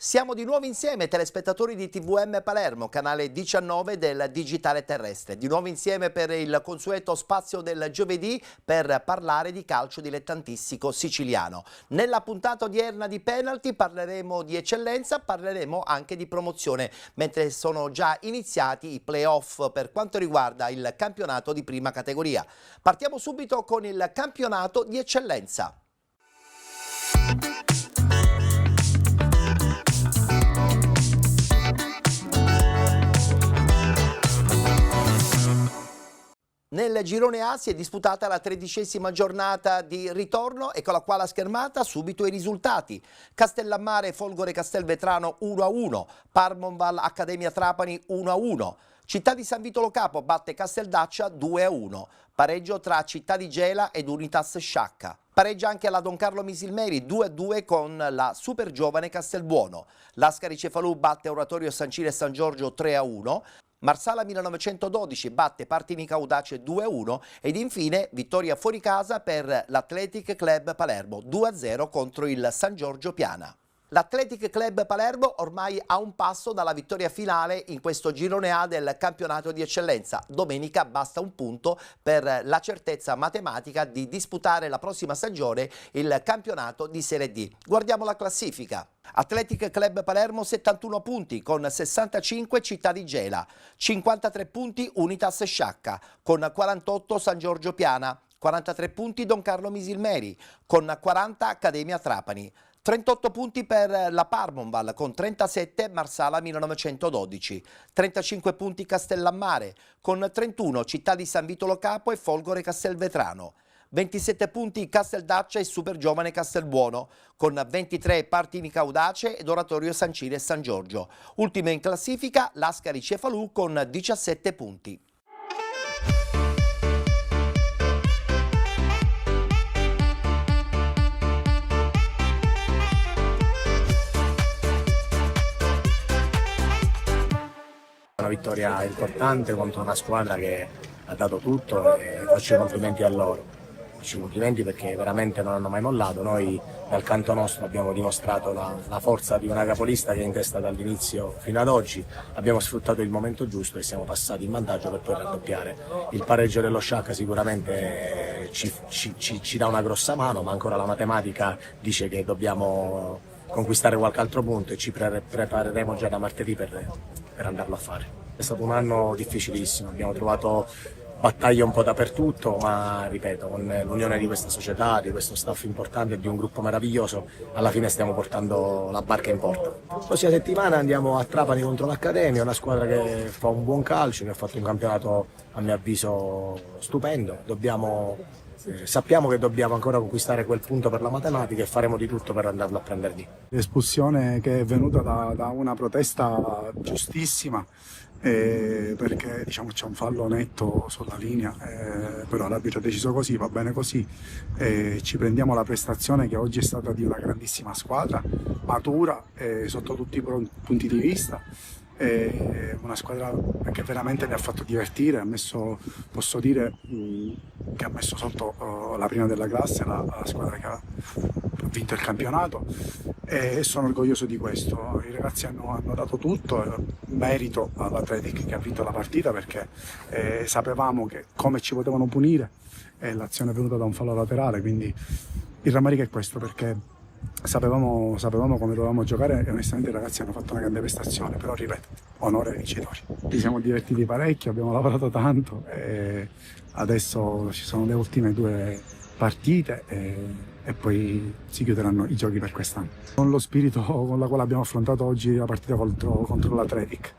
Siamo di nuovo insieme, telespettatori di TVM Palermo, canale 19 del digitale terrestre. Di nuovo insieme per il consueto spazio del giovedì per parlare di calcio dilettantistico siciliano. Nella puntata odierna di penalty parleremo di eccellenza, parleremo anche di promozione, mentre sono già iniziati i playoff per quanto riguarda il campionato di prima categoria. Partiamo subito con il campionato di eccellenza. Nel girone A si è disputata la 13ª giornata di ritorno, eccola qua la schermata, subito i risultati. Castellammare Folgore Castelvetrano 1-1, Parmonval Accademia Trapani 1-1, Città di San Vito Lo Capo batte Casteldaccia 2-1, pareggio tra Città di Gela ed Unitas Sciacca. Pareggia anche la Don Carlo Misilmeri 2-2 con la super giovane Castelbuono. Lascari Cefalù batte Oratorio San Cile e San Giorgio 3-1. Marsala 1912 batte Partini Caudace 2-1 ed infine vittoria fuori casa per l'Athletic Club Palermo 2-0 contro il San Giorgio Piana. L'Athletic Club Palermo ormai ha un passo dalla vittoria finale in questo girone A del campionato di eccellenza. Domenica basta un punto per la certezza matematica di disputare la prossima stagione il campionato di Serie D. Guardiamo la classifica. Athletic Club Palermo 71 punti con 65 Città di Gela, 53 punti Unitas Sciacca, con 48 San Giorgio Piana, 43 punti Don Carlo Misilmeri, con 40 Accademia Trapani. 38 punti per la Parmonval con 37 Marsala 1912, 35 punti Castellammare con 31 Città di San Vito Lo Capo e Folgore Castelvetrano, 27 punti Casteldaccia e Super Giovane Castelbuono con 23 Partini Caudace ed Oratorio San Cile e San Giorgio. Ultimo in classifica Lascari Cefalù con 17 punti. Una vittoria importante contro una squadra che ha dato tutto e faccio i complimenti a loro. Faccio i complimenti perché veramente non hanno mai mollato. Noi dal canto nostro abbiamo dimostrato la forza di una capolista che è in testa dall'inizio fino ad oggi. Abbiamo sfruttato il momento giusto e siamo passati in vantaggio per poi raddoppiare. Il pareggio dello Sciacca sicuramente ci dà una grossa mano, ma ancora la matematica dice che dobbiamo conquistare qualche altro punto e ci prepareremo già da martedì per andarlo a fare. È stato un anno difficilissimo, abbiamo trovato battaglie un po' dappertutto, ma ripeto, con l'unione di questa società, di questo staff importante e di un gruppo meraviglioso, alla fine stiamo portando la barca in porto. La prossima settimana andiamo a Trapani contro l'Accademia, una squadra che fa un buon calcio, che ha fatto un campionato a mio avviso stupendo. Sappiamo che dobbiamo ancora conquistare quel punto per la matematica e faremo di tutto per andarlo a prendere lì. L'espulsione che è venuta da una protesta giustissima, perché diciamo c'è un fallo netto sulla linea, però l'arbitro ha deciso così, va bene così, ci prendiamo la prestazione che oggi è stata di una grandissima squadra, matura sotto tutti i punti di vista. Una squadra che veramente mi ha fatto divertire, posso dire che ha messo sotto la prima della classe, la squadra che ha vinto il campionato, e sono orgoglioso di questo. I ragazzi hanno dato tutto, merito all'Athletic che ha vinto la partita perché sapevamo che come ci potevano punire, l'azione è venuta da un fallo laterale, quindi il rammarico è questo, perché sapevamo come dovevamo giocare e onestamente i ragazzi hanno fatto una grande prestazione, però ripeto, onore ai vincitori. Ci siamo divertiti parecchio, abbiamo lavorato tanto e adesso ci sono le ultime 2 partite e poi si chiuderanno i giochi per quest'anno. Con lo spirito con la quale abbiamo affrontato oggi la partita contro l'Athletic,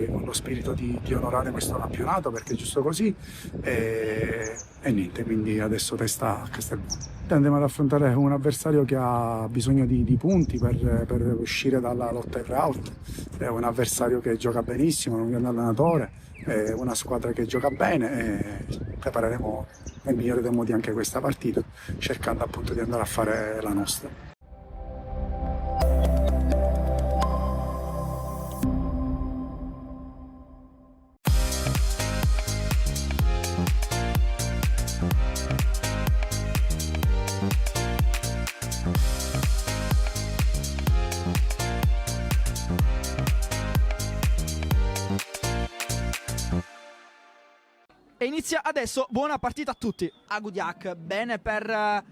con lo spirito di onorare questo campionato perché è giusto così e niente, quindi adesso testa a Castelbuono. Andremo ad affrontare un avversario che ha bisogno di punti per uscire dalla lotta ai playout, è un avversario che gioca benissimo, un grande allenatore, è una squadra che gioca bene e prepareremo nel migliore dei modi anche questa partita, cercando appunto di andare a fare la nostra. E inizia adesso, buona partita a tutti. Agudiak, bene per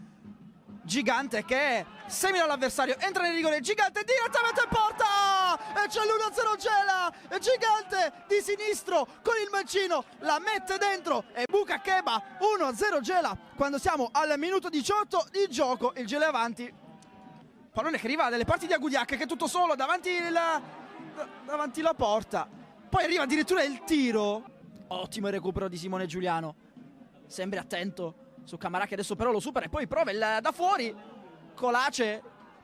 Gigante che semina l'avversario, entra nel rigore, Gigante direttamente in porta! E c'è l'1-0 Gela! E Gigante di sinistro con il mancino, la mette dentro e Buca Cheba, 1-0 Gela. Quando siamo al minuto 18 di gioco, il Gela è avanti. Pallone che arriva dalle parti di Agudiak che è tutto solo davanti la porta. Poi arriva addirittura il tiro. Ottimo il recupero di Simone Giuliano. Sembri attento su Camarà che adesso però lo supera e poi prova da fuori. Colace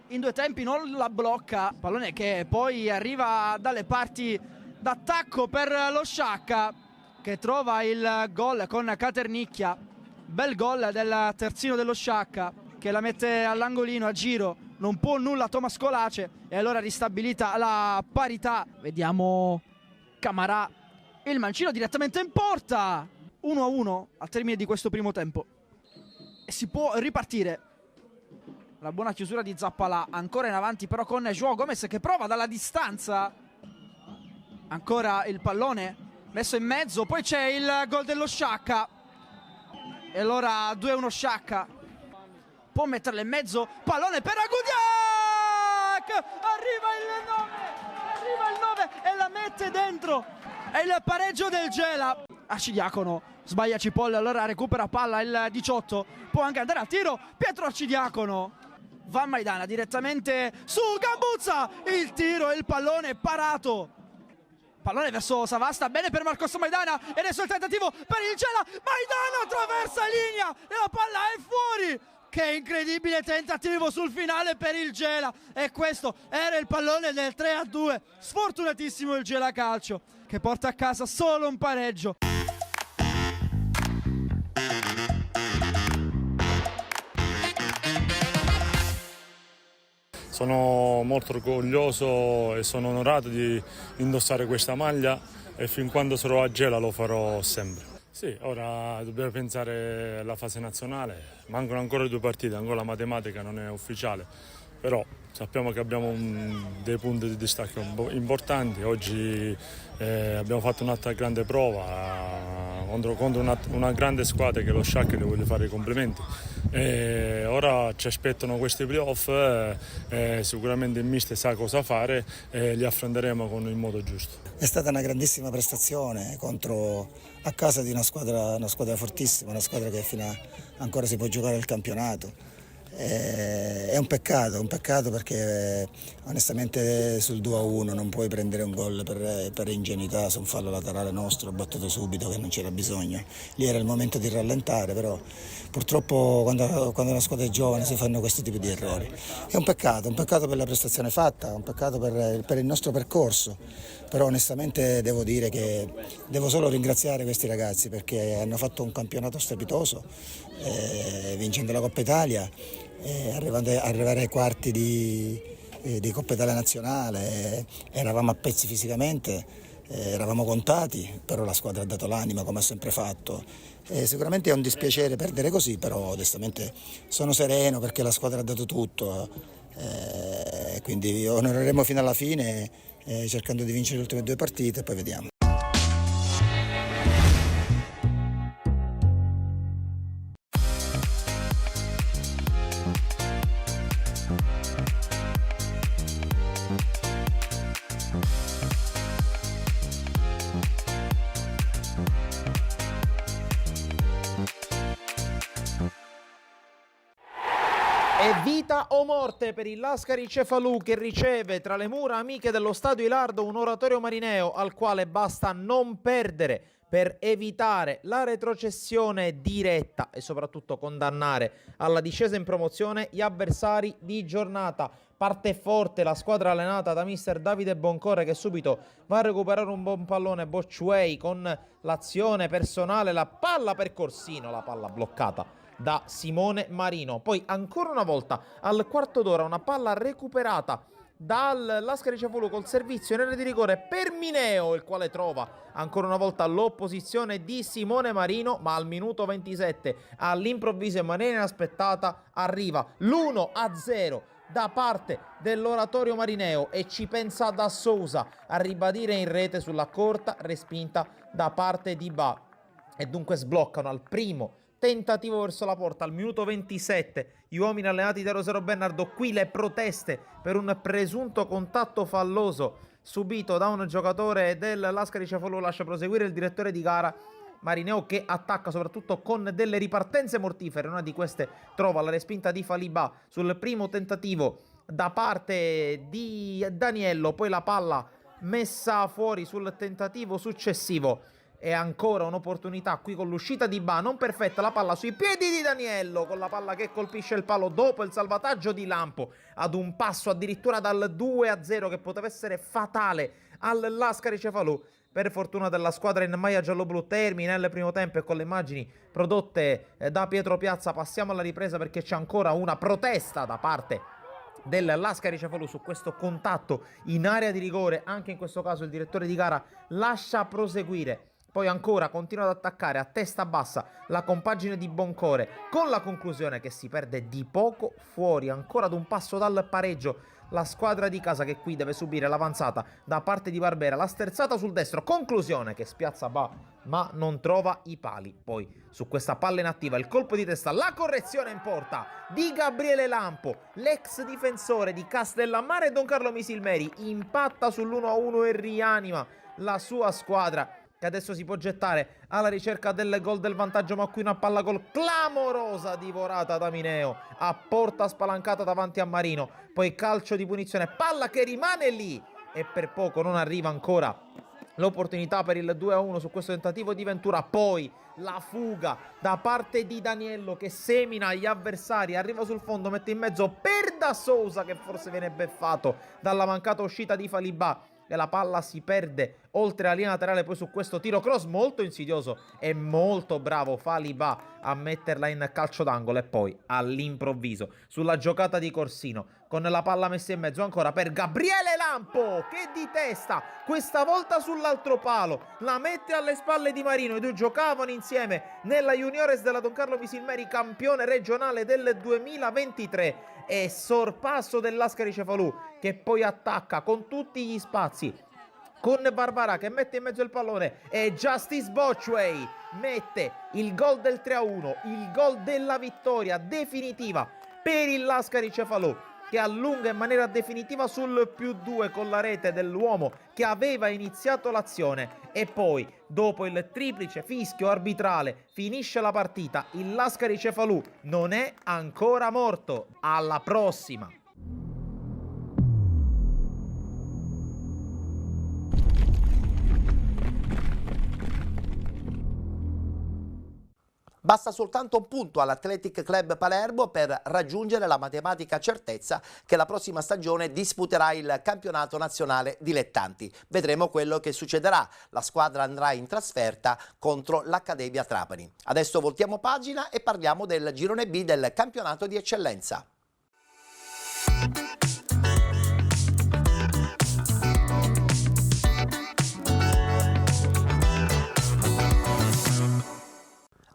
in due tempi non la blocca. Pallone che poi arriva dalle parti d'attacco per lo Sciacca che trova il gol con Caternicchia. Bel gol del terzino dello Sciacca che la mette all'angolino a giro. Non può nulla Thomas Colace e allora ristabilita la parità. Vediamo Camarà, il mancino direttamente in porta. 1-1 al termine di questo primo tempo e si può ripartire. La buona chiusura di Zappalà, ancora in avanti però con João Gomez che prova dalla distanza. Ancora il pallone messo in mezzo, poi c'è il gol dello Sciacca e allora 2-1 Sciacca. Può metterla in mezzo, pallone per Agudiak, arriva il 9 e la mette dentro. È il pareggio del Gela. Arcidiacono sbaglia Cipolle, allora recupera palla il 18, può anche andare al tiro Pietro Arcidiacono. Van Maidana direttamente su Gambuzza, il tiro e il pallone parato. Pallone verso Savasta, bene per Marcos Maidana e adesso il tentativo per il Gela. Maidana attraversa linea e la palla è fuori. Che incredibile tentativo sul finale per il Gela e questo era il pallone del 3-2. Sfortunatissimo il Gela Calcio che porta a casa solo un pareggio. Sono molto orgoglioso e sono onorato di indossare questa maglia e fin quando sarò a Gela lo farò sempre. Sì, ora dobbiamo pensare alla fase nazionale, mancano ancora 2 partite, ancora la matematica non è ufficiale, però sappiamo che abbiamo dei punti di distacco importanti. Oggi abbiamo fatto un'altra grande prova contro una grande squadra che è lo Sciacca, che voglio fare i complimenti. Ora ci aspettano questi playoff, sicuramente il mister sa cosa fare e li affronteremo con il modo giusto. È stata una grandissima prestazione a casa di una squadra fortissima, una squadra che fino a ancora si può giocare il campionato. È un peccato perché onestamente sul 2-1 non puoi prendere un gol per ingenuità su un fallo laterale nostro battuto subito che non c'era bisogno. Lì era il momento di rallentare, però purtroppo quando una squadra è giovane si fanno questi tipi di errori. È un peccato per la prestazione fatta, un peccato per il nostro percorso, però onestamente devo dire che devo solo ringraziare questi ragazzi perché hanno fatto un campionato strepitoso, vincendo la Coppa Italia, arrivare ai quarti di Coppa Italia nazionale. Eravamo a pezzi fisicamente, eravamo contati, però la squadra ha dato l'anima come ha sempre fatto. Sicuramente è un dispiacere perdere così, però onestamente sono sereno perché la squadra ha dato tutto, quindi onoreremo fino alla fine cercando di vincere le ultime 2 partite e poi vediamo. È vita o morte per il Lascari Cefalù che riceve tra le mura amiche dello Stadio Ilardo un oratorio marineo al quale basta non perdere per evitare la retrocessione diretta e soprattutto condannare alla discesa in promozione gli avversari di giornata. Parte forte la squadra allenata da mister Davide Boncore che subito va a recuperare un buon pallone Bocciuei con l'azione personale, la palla per Corsino, la palla bloccata da Simone Marino. Poi ancora una volta al quarto d'ora una palla recuperata dal Lascari Cefalù col servizio in area di rigore per Mineo, il quale trova ancora una volta l'opposizione di Simone Marino, ma al minuto 27 all'improvviso e in maniera inaspettata arriva l'1-0 da parte dell'oratorio marineo e ci pensa da Sousa a ribadire in rete sulla corta respinta da parte di Ba. e dunque sbloccano al primo tentativo verso la porta al minuto 27 gli uomini allenati da Rosero Bernardo. Qui le proteste per un presunto contatto falloso subito da un giocatore del Lascari Cefalù. Lascia proseguire il direttore di gara Marineo, che attacca soprattutto con delle ripartenze mortifere. Una di queste trova la respinta di Falibà sul primo tentativo da parte di Daniello, poi la palla messa fuori sul tentativo successivo. E ancora un'opportunità qui con l'uscita di Ba, non perfetta, la palla sui piedi di Daniello, con la palla che colpisce il palo dopo il salvataggio di Lampo, ad un passo addirittura dal 2-0 che poteva essere fatale al Lascari Cefalù. Per fortuna della squadra in maglia gialloblu termina il primo tempo, e con le immagini prodotte da Pietro Piazza passiamo alla ripresa, perché c'è ancora una protesta da parte del Lascari Cefalù su questo contatto in area di rigore. Anche in questo caso il direttore di gara lascia proseguire. Poi ancora continua ad attaccare a testa bassa la compagine di Boncore, con la conclusione che si perde di poco fuori, ancora ad un passo dal pareggio la squadra di casa, che qui deve subire l'avanzata da parte di Barbera, la sterzata sul destro, conclusione che spiazza Ba ma non trova i pali. Poi su questa palla inattiva il colpo di testa, la correzione in porta di Gabriele Lampo, l'ex difensore di Castellammare, e Don Carlo Misilmeri impatta sull'1-1 e rianima la sua squadra, che adesso si può gettare alla ricerca del gol del vantaggio, ma qui una palla gol clamorosa divorata da Mineo a porta spalancata davanti a Marino, poi calcio di punizione, palla che rimane lì e per poco non arriva ancora l'opportunità per il 2-1 su questo tentativo di Ventura. Poi la fuga da parte di Daniello, che semina gli avversari, arriva sul fondo, mette in mezzo per Da Sousa, che forse viene beffato dalla mancata uscita di Falibà, e la palla si perde oltre la linea laterale. Poi su questo tiro cross molto insidioso e molto bravo Falibà a metterla in calcio d'angolo. E poi all'improvviso sulla giocata di Corsino, con la palla messa in mezzo ancora per Gabriele Lampo, che di testa, questa volta sull'altro palo, la mette alle spalle di Marino. I due giocavano insieme nella Juniores della Don Carlo Misilmeri, campione regionale del 2023. E sorpasso del Lascari Cefalù, che poi attacca con tutti gli spazi, con Barbara che mette in mezzo il pallone, e Justice Bocciway mette il gol del 3-1, il gol della vittoria definitiva per il Lascari Cefalù, che allunga in maniera definitiva sul +2 con la rete dell'uomo che aveva iniziato l'azione. E poi, dopo il triplice fischio arbitrale, finisce la partita. Il Lascari Cefalù non è ancora morto. Alla prossima! Basta soltanto un punto all'Athletic Club Palermo per raggiungere la matematica certezza che la prossima stagione disputerà il campionato nazionale dilettanti. Vedremo quello che succederà. La squadra andrà in trasferta contro l'Accademia Trapani. Adesso voltiamo pagina e parliamo del girone B del campionato di eccellenza.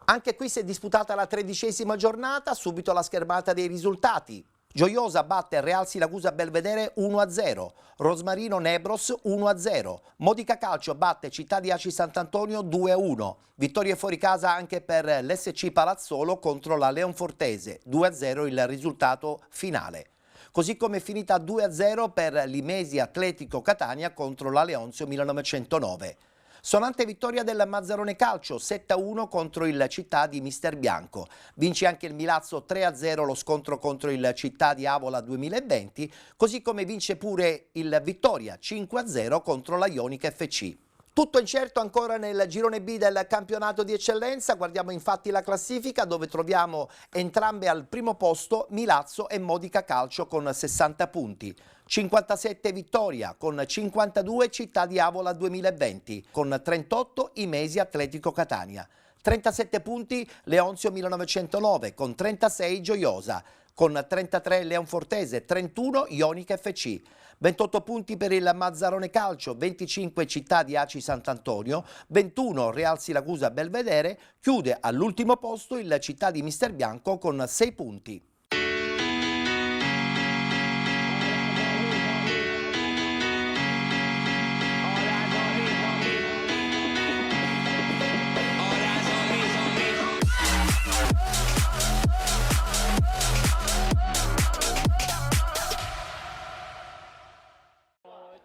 Anche qui si è disputata la 13ª giornata, subito la schermata dei risultati. Gioiosa batte Real Siracusa Belvedere 1-0, Rosmarino Nebros 1-0, Modica Calcio batte Città di Aci Sant'Antonio 2-1, vittorie fuori casa anche per l'SC Palazzolo contro la Leonfortese, 2-0 il risultato finale. Così come è finita 2-0 per l'Imesi Atletico Catania contro la Leonzio 1909. Sonante vittoria del Mazzarone Calcio 7-1 contro il Città di Mister Bianco. Vince anche il Milazzo 3-0 lo scontro contro il Città di Avola 2020, così come vince pure il Vittoria 5-0 contro la Ionica FC. Tutto incerto ancora nel girone B del campionato di eccellenza. Guardiamo infatti la classifica, dove troviamo entrambe al primo posto Milazzo e Modica Calcio con 60 punti. 57 Vittoria, con 52 Città di Avola 2020, con 38 Imesi Atletico Catania. 37 punti Leonzio 1909, con 36 Gioiosa, con 33 Leonfortese, 31 Ionica FC. 28 punti per il Mazzarone Calcio, 25 Città di Aci Sant'Antonio, 21 Real Siracusa Belvedere, chiude all'ultimo posto il Città di Mister Bianco con 6 punti.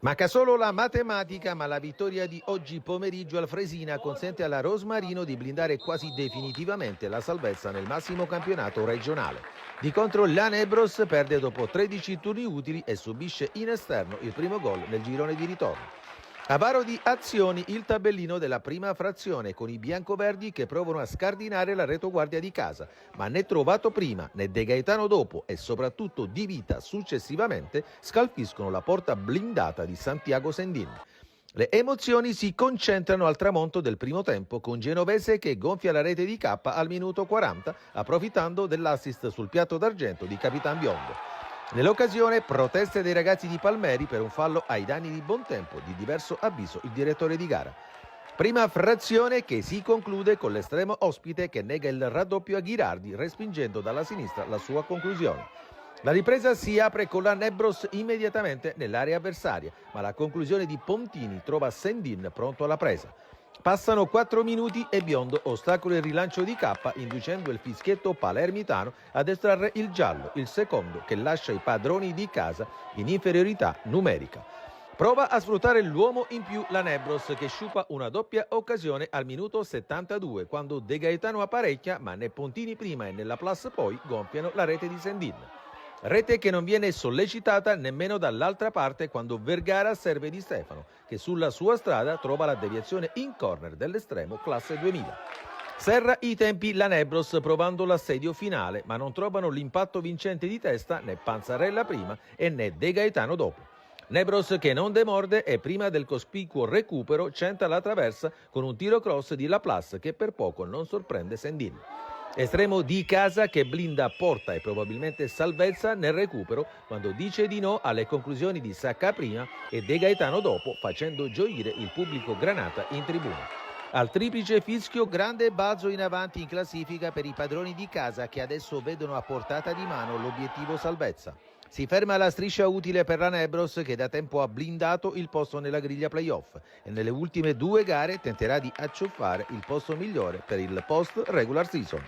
Manca solo la matematica, ma la vittoria di oggi pomeriggio al Fresina consente alla Rosmarino di blindare quasi definitivamente la salvezza nel massimo campionato regionale. Di contro l'Anebros perde dopo 13 turni utili e subisce in esterno il primo gol nel girone di ritorno. Avaro di azioni il tabellino della prima frazione con i biancoverdi che provano a scardinare la retoguardia di casa, ma né Trovato prima né De Gaetano dopo e soprattutto Di Vita successivamente scalfiscono la porta blindata di Santiago Sendin. Le emozioni si concentrano al tramonto del primo tempo con Genovese che gonfia la rete di K al minuto 40 approfittando dell'assist sul piatto d'argento di Capitan Biondo. Nell'occasione proteste dei ragazzi di Palmeri per un fallo ai danni di Bontempo, di diverso avviso il direttore di gara. Prima frazione che si conclude con l'estremo ospite che nega il raddoppio a Ghirardi respingendo dalla sinistra la sua conclusione. La ripresa si apre con la Nebros immediatamente nell'area avversaria, ma la conclusione di Pontini trova Sendin pronto alla presa. Passano 4 minuti e Biondo ostacola il rilancio di K inducendo il fischietto palermitano ad estrarre il giallo, il secondo che lascia i padroni di casa in inferiorità numerica. Prova a sfruttare l'uomo in più la Nebros che sciupa una doppia occasione al minuto 72 quando De Gaetano apparecchia ma né Pontini prima e nella Plus poi gonfiano la rete di Sendin. Rete che non viene sollecitata nemmeno dall'altra parte quando Vergara serve Di Stefano, che sulla sua strada trova la deviazione in corner dell'estremo classe 2000. Serra i tempi la Nebros provando l'assedio finale, ma non trovano l'impatto vincente di testa né Panzarella prima e né De Gaetano dopo. Nebros che non demorde e prima del cospicuo recupero centra la traversa con un tiro cross di Laplace che per poco non sorprende Sendin. Estremo di casa che blinda porta e probabilmente salvezza nel recupero quando dice di no alle conclusioni di Sacca prima e De Gaetano dopo facendo gioire il pubblico granata in tribuna. Al triplice fischio grande balzo in avanti in classifica per i padroni di casa che adesso vedono a portata di mano l'obiettivo salvezza. Si ferma la striscia utile per la Nebros che da tempo ha blindato il posto nella griglia playoff e nelle ultime 2 gare tenterà di acciuffare il posto migliore per il post regular season.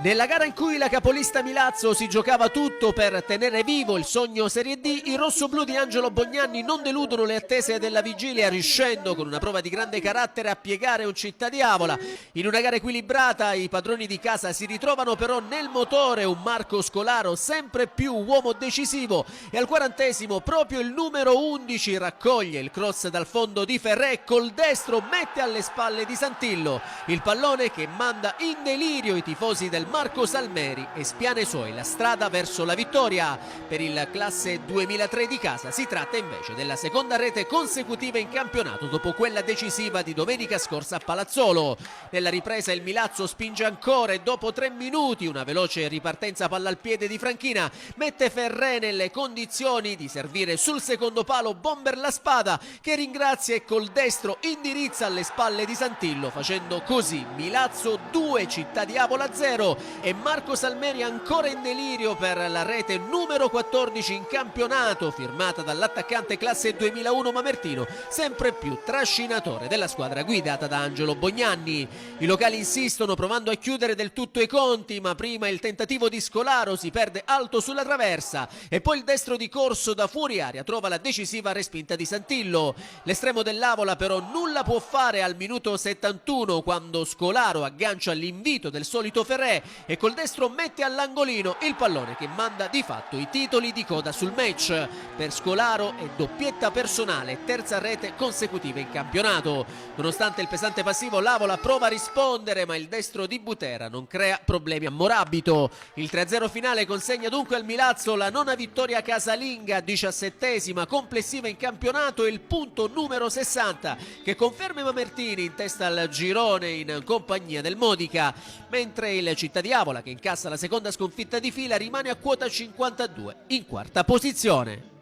Nella gara in cui la capolista Milazzo si giocava tutto per tenere vivo il sogno Serie D, i rossoblù di Angelo Bognanni non deludono le attese della vigilia, riuscendo con una prova di grande carattere a piegare un Città di Avola. In una gara equilibrata i padroni di casa si ritrovano però nel motore un Marco Scolaro sempre più uomo decisivo, e al 40° proprio il numero 11 raccoglie il cross dal fondo di Ferré e col destro mette alle spalle di Santillo il pallone che manda in delirio i tifosi del Marco Salmeri e spiana ai suoi la strada verso la vittoria. Per il classe 2003 di casa si tratta invece della seconda rete consecutiva in campionato dopo quella decisiva di domenica scorsa a Palazzolo. Nella ripresa il Milazzo spinge ancora e dopo 3 minuti una veloce ripartenza palla al piede di Franchina mette Ferré nelle condizioni di servire sul secondo palo Bomber La Spada, che ringrazia e col destro indirizza alle spalle di Santillo, facendo così Milazzo 2 Città di Avola 0 e Marco Salmeri ancora in delirio per la rete numero 14 in campionato, firmata dall'attaccante classe 2001 Mamertino, sempre più trascinatore della squadra guidata da Angelo Bognanni. I locali insistono provando a chiudere del tutto i conti, ma prima il tentativo di Scolaro si perde alto sulla traversa e poi il destro di Corso da fuori aria trova la decisiva respinta di Santillo. L'estremo dell'Avola però nulla può fare al minuto 71 quando Scolaro aggancia l'invito del solito Ferré e col destro mette all'angolino il pallone che manda di fatto i titoli di coda sul match. Per Scolaro è doppietta personale, terza rete consecutiva in campionato. Nonostante il pesante passivo l'Avola prova a rispondere, ma il destro di Butera non crea problemi a Morabito. Il 3-0 finale consegna dunque al Milazzo la nona vittoria casalinga, 17ª complessiva in campionato e il punto numero 60 che conferma i mamertini in testa al girone in compagnia del Modica, mentre il Città di Avola, che incassa la seconda sconfitta di fila, rimane a quota 52 in quarta posizione.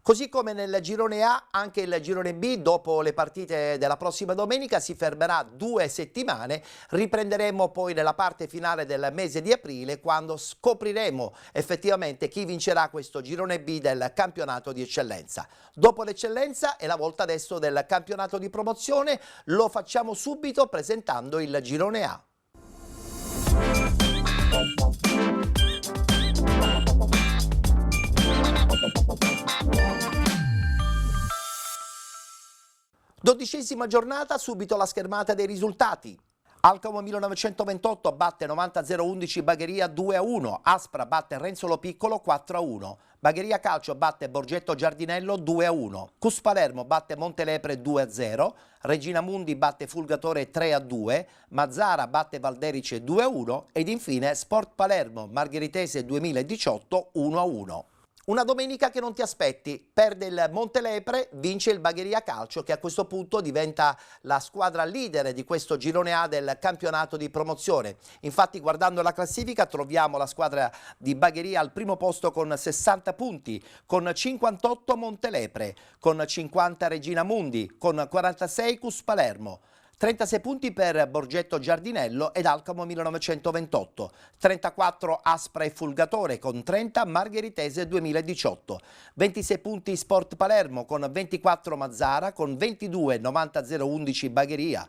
Così come nel girone A, anche il girone B, dopo le partite della prossima domenica, si fermerà 2 settimane. Riprenderemo poi nella parte finale del mese di aprile, quando scopriremo effettivamente chi vincerà questo girone B del campionato di eccellenza. Dopo l'eccellenza è la volta adesso del campionato di promozione. Lo facciamo subito presentando il girone A. Dodicesima giornata, subito la schermata dei risultati. Alcamo 1928 batte 90-011 Bagheria 2-1, Aspra batte Renzolo Piccolo 4-1, Bagheria Calcio batte Borgetto Giardinello 2-1, Cus Palermo batte Montelepre 2-0, Regina Mundi batte Fulgatore 3-2, Mazzara batte Valderice 2-1 ed infine Sport Palermo Margheritese 2018 1-1. Una domenica che non ti aspetti, perde il Montelepre, vince il Bagheria Calcio, che a questo punto diventa la squadra leader di questo girone A del campionato di promozione. Infatti, guardando la classifica, troviamo la squadra di Bagheria al primo posto con 60 punti, con 58 Montelepre, con 50 Regina Mundi, con 46 Cus Palermo. 36 punti per Borgetto Giardinello ed Alcamo 1928, 34 Aspra e Fulgatore con 30 Margheritese 2018, 26 punti Sport Palermo con 24 Mazzara, con 22 90-011 Bagheria,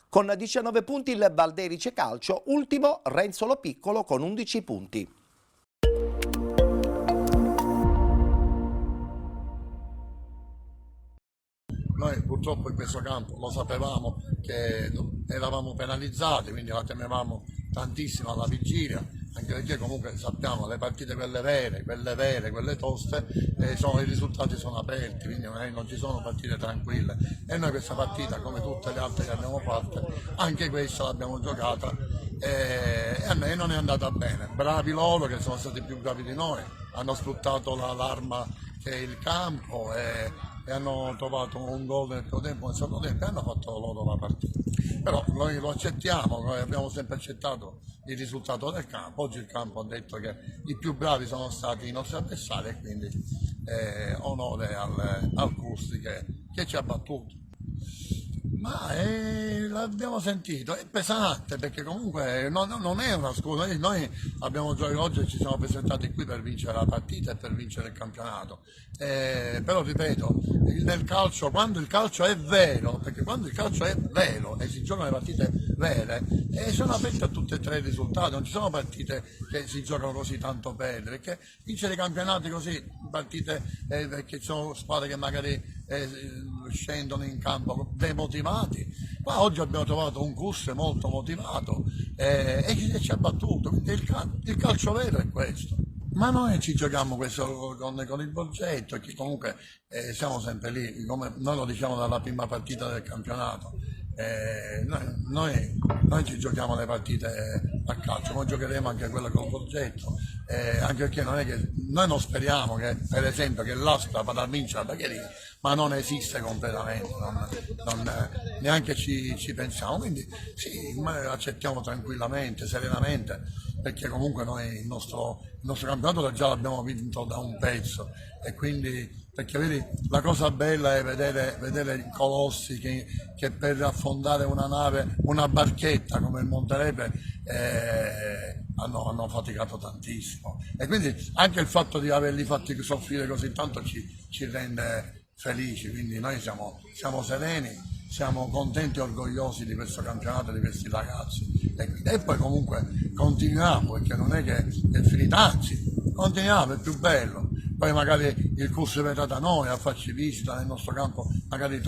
con 19 punti il Valderice Calcio, ultimo Renzolo Piccolo con 11 punti. Noi purtroppo in questo campo lo sapevamo che eravamo penalizzati, quindi la temevamo tantissimo alla vigilia, anche perché comunque sappiamo le partite quelle vere, quelle toste, i risultati sono aperti, quindi non ci sono partite tranquille. E noi questa partita, come tutte le altre che abbiamo fatto, anche questa l'abbiamo giocata e a noi non è andata bene. Bravi loro, che sono stati più bravi di noi, hanno sfruttato l'arma che è il campo e hanno trovato un gol nel primo tempo e nel secondo tempo e hanno fatto loro la partita. Però noi lo accettiamo, noi abbiamo sempre accettato il risultato del campo. Oggi il campo ha detto che i più bravi sono stati i nostri avversari e quindi onore al Custi che ci ha battuto. Ma l'abbiamo sentito, è pesante perché comunque non è una scusa, noi abbiamo giocato oggi e ci siamo presentati qui per vincere la partita e per vincere il campionato, però ripeto, nel calcio, quando il calcio è vero, perché quando il calcio è vero e si giocano le partite vere, sono aperte a tutti e tre i risultati, non ci sono partite che si giocano così tanto bene, perché vincere i campionati così, partite perché ci sono squadre che magari scendono in campo demotivati. Qua oggi abbiamo trovato un CUS molto motivato e ci ha battuto, quindi il calcio vero è questo. Ma noi ci giochiamo questo con il progetto, che comunque siamo sempre lì, come noi lo diciamo dalla prima partita del campionato. Noi ci giochiamo le partite a calcio, ma giocheremo anche quella con il progetto, anche perché non è che noi non speriamo che, per esempio, che l'Aspra vada a vincere la Bagheria, ma non esiste completamente, neanche ci pensiamo, quindi sì, accettiamo tranquillamente, serenamente, perché comunque noi il nostro campionato già l'abbiamo vinto da un pezzo, e quindi, perché vedi, la cosa bella è vedere i colossi che per affondare una nave, una barchetta come il Montelepre, hanno faticato tantissimo, e quindi anche il fatto di averli fatti soffrire così tanto ci rende felici, quindi noi siamo sereni, siamo contenti e orgogliosi di questo campionato, di questi ragazzi, e poi comunque continuiamo, perché non è che è finita, anzi continuiamo, è più bello. Poi magari il CUS verrà da noi a farci visita nel nostro campo, magari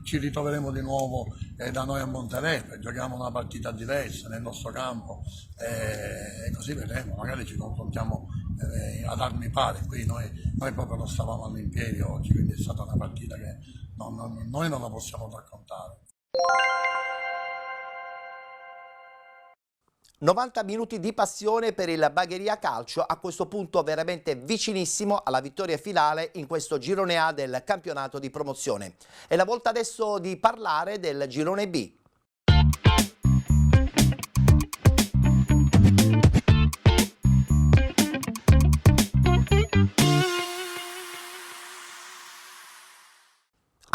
ci ritroveremo di nuovo da noi a Montelepre, giochiamo una partita diversa nel nostro campo, e così vedremo, magari ci confrontiamo ad armi pari. Qui noi proprio non stavamo all'impiedi oggi, quindi è stata una partita che noi non la possiamo raccontare. 90 minuti di passione per il Bagheria Calcio, a questo punto veramente vicinissimo alla vittoria finale in questo girone A del campionato di promozione. È la volta adesso di parlare del girone B.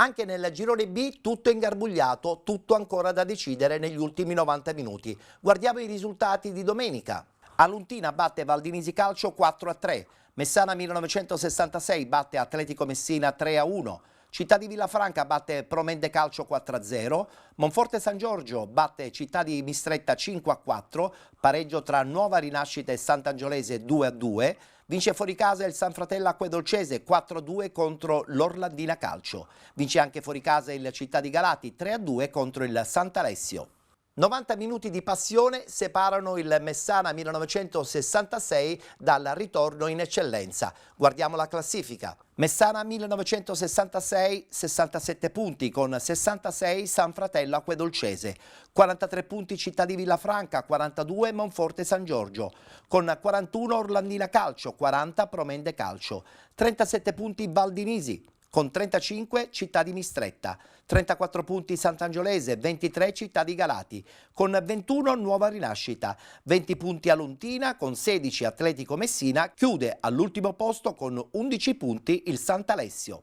Anche nel girone B tutto ingarbugliato, tutto ancora da decidere negli ultimi 90 minuti. Guardiamo i risultati di domenica. Aluntina batte Valdinisi Calcio 4-3, Messana 1966 batte Atletico Messina 3-1, Città di Villafranca batte Promende Calcio 4-0, Monforte San Giorgio batte Città di Mistretta 5-4, pareggio tra Nuova Rinascita e Sant'Angiolese 2-2, vince fuori casa il San Fratello Acquedolcese 4-2 contro l'Orlandina Calcio. Vince anche fuori casa il Città di Galati 3-2 contro il Sant'Alessio. 90 minuti di passione separano il Messana 1966 dal ritorno in eccellenza. Guardiamo la classifica. Messana 1966, 67 punti con 66 San Fratello Acquedolcese, 43 punti Città di Villafranca, 42 Monforte San Giorgio, con 41 Orlandina Calcio, 40 Promende Calcio, 37 punti Valdinisi, con 35 Città di Mistretta, 34 punti Sant'Angiolese, 23 Città di Galati, con 21 Nuova Rinascita, 20 punti Aluntina, con 16 Atletico Messina, chiude all'ultimo posto con 11 punti il Sant'Alessio.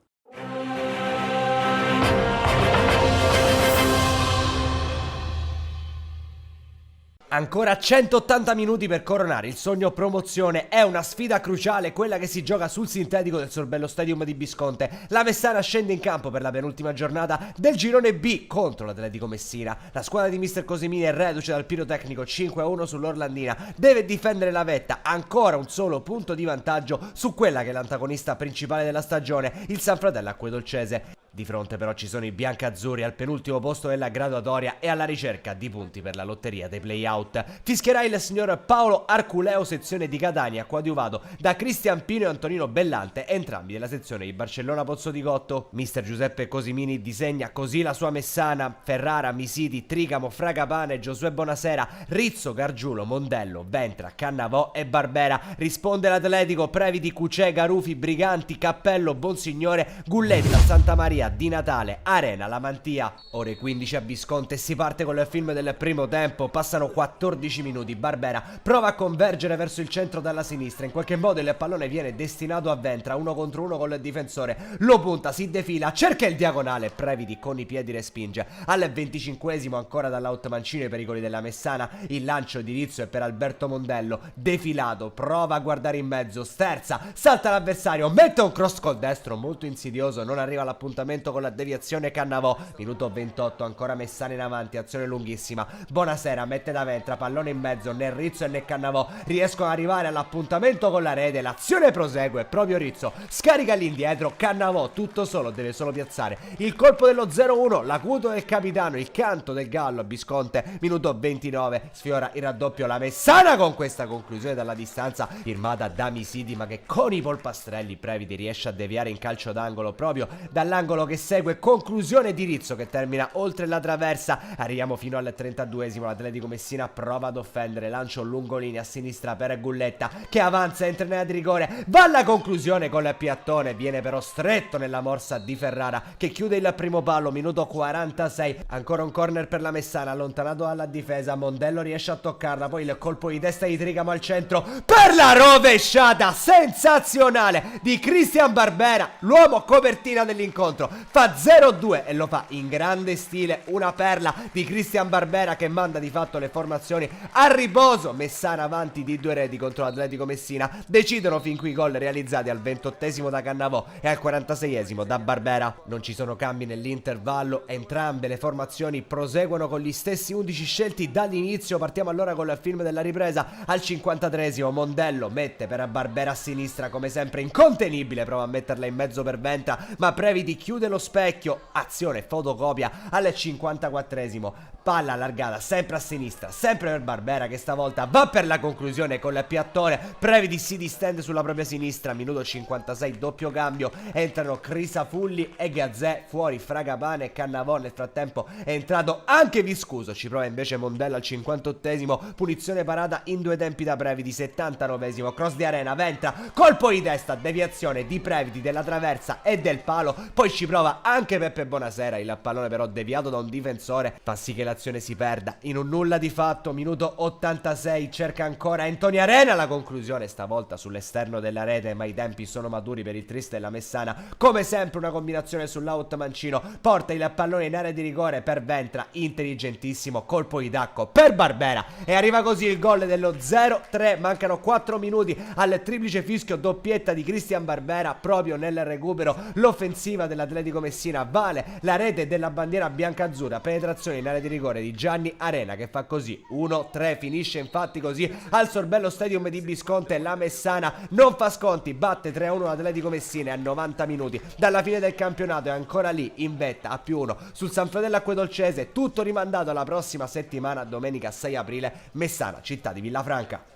Ancora 180 minuti per coronare il sogno promozione. È una sfida cruciale quella che si gioca sul sintetico del Sorbello Stadium di Bisconte. La Messana scende in campo per la penultima giornata del girone B contro l'Atletico Messina. La squadra di mister Cosimini è reduce dal pirotecnico 5-1 sull'Orlandina. Deve difendere la vetta, ancora un solo punto di vantaggio su quella che è l'antagonista principale della stagione, il San Fratello Acquedolcese. Di fronte però ci sono i biancazzurri al penultimo posto della graduatoria e alla ricerca di punti per la lotteria dei play-out. Fischierà il signor Paolo Arculeo, sezione di Catania, coadiuvato da Cristian Pino e Antonino Bellante, entrambi della sezione di Barcellona Pozzo di Gotto. Mister Giuseppe Cosimini disegna così la sua Messana: Ferrara, Misiti, Trigamo, Fragapane, Giosuè Bonasera, Rizzo, Gargiulo, Mondello, Ventra, Cannavò e Barbera. Risponde l'Atletico: Previti, Cucè, Garufi, Briganti, Cappello, Bonsignore, Gulletta, Santa Maria, Mantia di Natale, Arena La Mantia. Ore 15 a Visconti e si parte con il film del primo tempo. Passano 14 minuti, Barbera prova a convergere verso il centro dalla sinistra, in qualche modo il pallone viene destinato a Ventra, 1 contro 1 con il difensore, lo punta, si defila, cerca il diagonale, Previti con i piedi respinge. Al 25esimo ancora dall'out mancino i pericoli della Messana, il lancio di Rizzo è per Alberto Mondello, defilato, prova a guardare in mezzo, sterza, salta l'avversario, mette un cross col destro molto insidioso, non arriva all'appuntamento con la deviazione Cannavò. Minuto 28, ancora Messana in avanti, azione lunghissima, Bonasera mette da Ventra, pallone in mezzo, né Rizzo né Cannavò riescono ad arrivare all'appuntamento con la rete, l'azione prosegue, proprio Rizzo scarica all'indietro, Cannavò tutto solo, deve solo piazzare il colpo dello 0-1, l'acuto del capitano, il canto del Gallo a Visconti. Minuto 29, sfiora il raddoppio la Messana con questa conclusione dalla distanza firmata da Misidi, ma che con i polpastrelli Previti riesce a deviare in calcio d'angolo proprio dall'angolo che segue, conclusione di Rizzo che termina oltre la traversa. Arriviamo fino al 32esimo, l'Atletico Messina prova ad offendere, lancio lungolinea a sinistra per Gulletta che avanza, entra in area di rigore, va alla conclusione con il piattone, viene però stretto nella morsa di Ferrara che chiude il primo palo. Minuto 46, ancora un corner per la Messana, allontanato dalla difesa, Mondello riesce a toccarla, poi il colpo di testa di Trigamo al centro per la rovesciata sensazionale di Cristian Barbera, l'uomo copertina dell'incontro, fa 0-2 e lo fa in grande stile, una perla di Cristian Barbera che manda di fatto le formazioni a riposo. Messana avanti di 2 reti contro l'Atletico Messina, decidono fin qui i gol realizzati al 28esimo da Cannavò e al 46esimo da Barbera. Non ci sono cambi nell'intervallo, entrambe le formazioni proseguono con gli stessi 11 scelti dall'inizio. Partiamo allora con il film della ripresa. Al 53esimo Mondello mette per Barbera a sinistra, come sempre incontenibile, prova a metterla in mezzo per Ventra, ma Previti chiude lo specchio, azione fotocopia. Al 54esimo palla allargata sempre a sinistra, sempre per Barbera che stavolta va per la conclusione con il piattone, Previti si distende sulla propria sinistra. Minuto 56, doppio cambio, entrano Crisafulli e Gazzè, fuori Fragapane e Cannavò. Nel frattempo è entrato anche Viscuso, ci prova invece Mondello al 58esimo, punizione parata in 2 tempi da Previti. 79esimo, cross di Arena, Ventra, colpo di testa, deviazione di Previti della traversa e del palo, poi ci prova anche Peppe Bonasera, il pallone però deviato da un difensore fa sì che l'azione si perda in un nulla di fatto. Minuto 86, cerca ancora Antonio Arena la conclusione, stavolta sull'esterno della rete, ma i tempi sono maturi per il triste della Messana. Come sempre una combinazione sull'out mancino, porta il pallone in area di rigore per Ventra, intelligentissimo colpo di tacco per Barbera e arriva così il gol dello 0-3. Mancano 4 minuti al triplice fischio, doppietta di Cristian Barbera proprio nel recupero. L'offensiva dell'Atletico Messina vale la rete della bandiera biancazzurra, penetrazione in area di rigore di Gianni Arena che fa così 1-3. Finisce infatti così al Sorbello Stadium di Visconti. La Messana non fa sconti, batte 3-1 l'Atletico Messina a 90 minuti dalla fine del campionato, è ancora lì in vetta a +1 sul San Fratello Acquedolcese. Tutto rimandato alla prossima settimana, domenica 6 aprile, Messana, città di Villafranca.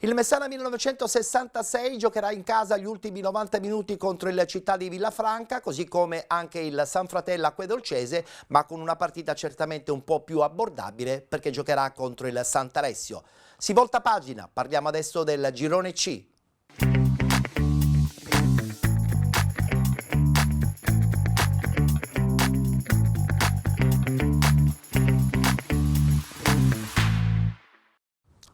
Il Messana 1966 giocherà in casa gli ultimi 90 minuti contro il Città di Villafranca, così come anche il San Fratello Acquedolcese, ma con una partita certamente un po' più abbordabile perché giocherà contro il Sant'Alessio. Si volta pagina, parliamo adesso del girone C.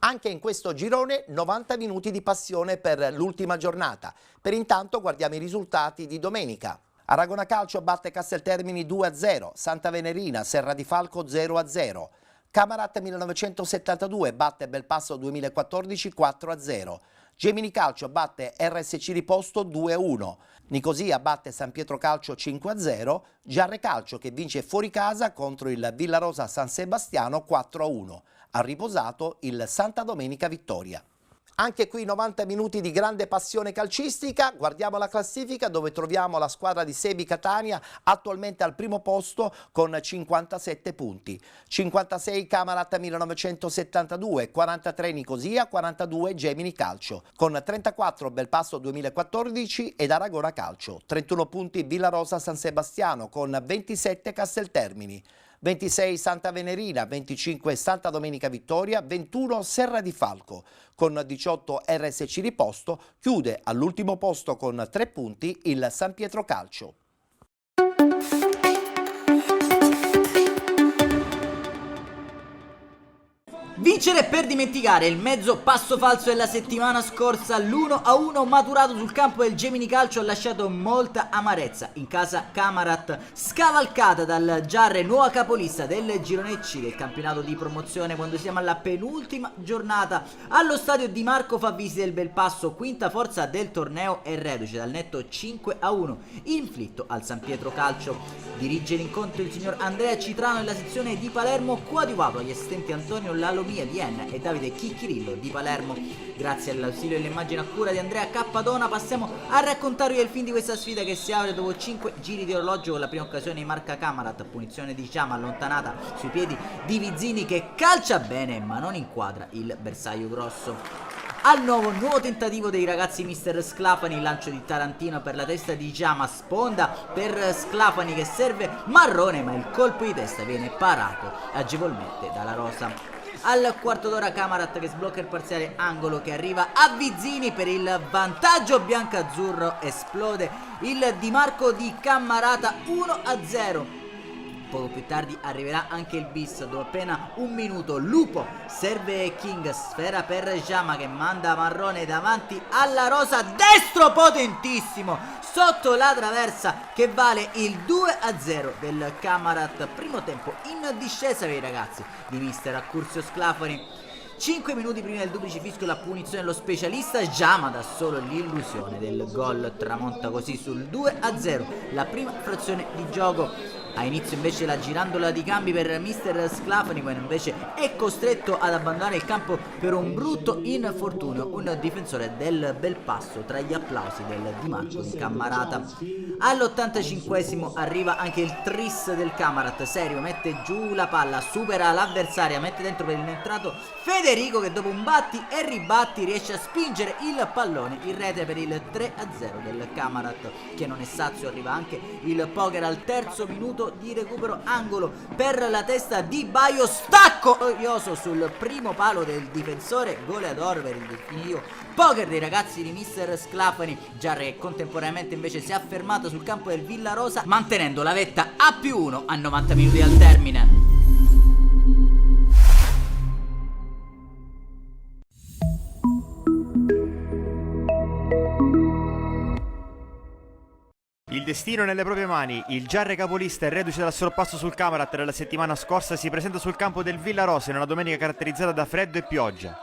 Anche in questo girone 90 minuti di passione per l'ultima giornata. Per intanto guardiamo i risultati di domenica. Aragona Calcio batte Casteltermini 2-0, Santa Venerina Serra di Falco 0-0. Camarat 1972 batte Belpasso 2014 4-0. Gemini Calcio batte RSC Riposto 2-1. Nicosia batte San Pietro Calcio 5-0. Giarre Calcio che vince fuori casa contro il Villarosa San Sebastiano 4-1. Ha riposato il Santa Domenica Vittoria. Anche qui 90 minuti di grande passione calcistica. Guardiamo la classifica dove troviamo la squadra di Sebi Catania attualmente al primo posto con 57 punti. 56 Camarat 1972, 43 Nicosia, 42 Gemini Calcio. Con 34 Belpasso 2014 ed Aragona Calcio. 31 punti Villarosa San Sebastiano con 27 Casteltermini. 26 Santa Venerina, 25 Santa Domenica Vittoria, 21 Serra di Falco. Con 18 RSC Riposto chiude all'ultimo posto con 3 punti il San Pietro Calcio. Vincere per dimenticare, il mezzo passo falso della settimana scorsa, l'1-1 maturato sul campo del Gemini Calcio ha lasciato molta amarezza. In casa Camarat, scavalcata dal Giarre, nuova capolista del girone C del campionato di promozione, quando siamo alla penultima giornata. Allo stadio Di Marco fa visita il Belpasso, quinta forza del torneo e reduce dal netto 5-1 inflitto al San Pietro Calcio. Dirige l'incontro il signor Andrea Citrano nella sezione di Palermo, coadiuvato agli assistenti Antonio Lalomia di Enna e Davide Chicchirillo di Palermo. Grazie all'ausilio dell'immagine a cura di Andrea Cappadona passiamo a raccontarvi il film di questa sfida, che si apre dopo 5 giri di orologio con la prima occasione di Marca Camarat, punizione di Giama allontanata sui piedi di Vizzini, che calcia bene ma non inquadra il bersaglio grosso. Al nuovo tentativo dei ragazzi mister Sclafani, lancio di Tarantino per la testa di Giama, sponda per Sclafani che serve Marrone, ma il colpo di testa viene parato agevolmente dalla Rosa. Al quarto d'ora Camarat che sblocca il parziale angolo, che arriva a Vizzini per il vantaggio biancazzurro, esplode il Di Marco di Cammarata 1-0. Poco più tardi arriverà anche il bis, dopo appena un minuto Lupo serve King, sfera per Giama che manda Marrone davanti alla Rosa, destro potentissimo sotto la traversa che vale il 2-0 del Camarat. Primo tempo in discesa per i ragazzi di mister Accursio Sclafani. 5 minuti prima del duplice fischio la punizione dello specialista, Giama dà solo l'illusione del gol, tramonta così sul 2-0 la prima frazione di gioco. A inizio invece la girandola di cambi per mister Sclafani, poi invece è costretto ad abbandonare il campo per un brutto infortunio, un difensore del Belpasso tra gli applausi del Di Marco di Cammarata. All'85esimo arriva anche il tris del Camarat, Serio mette giù la palla, supera l'avversaria, mette dentro per l'inentrato Federico che dopo un batti e ribatti riesce a spingere il pallone in rete per il 3-0 del Camarat, che non è sazio, arriva anche il poker al terzo minuto di recupero, angolo per la testa di Baio, stacco orioso sul primo palo del difensore, goleador per il definitivo poker dei ragazzi di mister Sclafani. Giarre contemporaneamente invece si è affermato sul campo del Villarosa, mantenendo la vetta a +1 a 90 minuti al termine. Il destino nelle proprie mani, il Giarre capolista e reduce dal sorpasso sul Camarat della settimana scorsa si presenta sul campo del Villarosa in una domenica caratterizzata da freddo e pioggia.